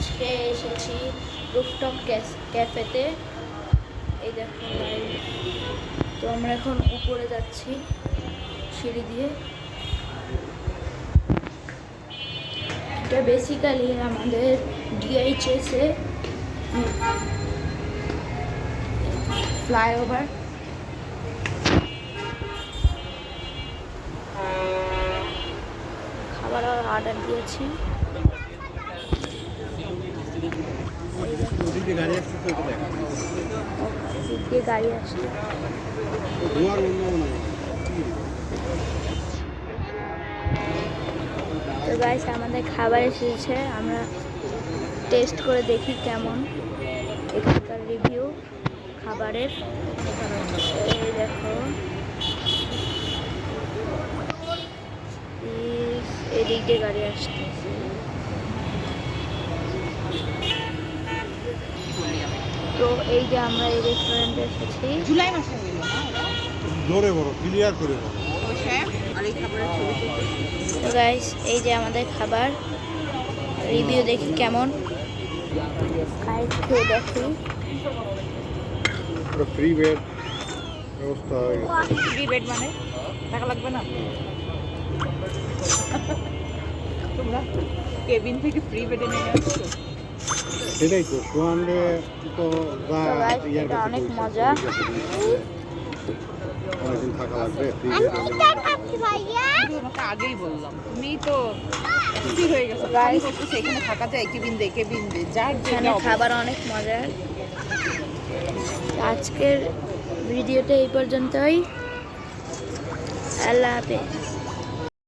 আজকে এসেছি রুফটপ ক্যাফেতে। এই দেখো লাইভ। তো আমরা এখন উপরে যাচ্ছি সিঁড়ি দিয়ে। এটা বেসিক্যালি আমাদের ডিএইচএসে ফ্লাইওভার। খাবার অর্ডার দিয়েছি। গাড়ি আসছে। তো গাইস আমাদের খাবার এসেছে, আমরা টেস্ট করে দেখি কেমন এখানকার রিভিউ খাবারের। এই দেখো এদিক দিয়ে গাড়ি আসতেছে। তো এই যে আমরা এই রেস্টুরেন্টে এসেছি। জুলাই মাসে হইল না জোরে বলো, ক্লিয়ার করে বলো। আর এই খাবারের ছবি তো গাইস এই যে আমাদের খাবার রিভিউ দেখি কেমন। গাইস খেয়ে দেখি। ফ্রি বেড ব্যবস্থা হয়ে গেছে। ফ্রি বেড মানে টাকা লাগবে না? তোমরা কেবিন থেকে ফ্রি বেডে নিয়ে আসছো? সেটাই তো সোয়ান্ডে তো যা তো গাইস ইয়ার এটা কাছে অনেক বলছে, মজা। অনেকদিন থাকা লাগবে ফ্রি বেড তোমাকে আগেই বললাম, তুমি তো স্থির হয়ে গেছো। গাইস বলতেছে এখানে থাকা যায়, কেবিন দে যার এখানে খাবার অনেক মজার। আজকের ভিডিওটা এই পর্যন্তই। আল্লাহ হাফেজ।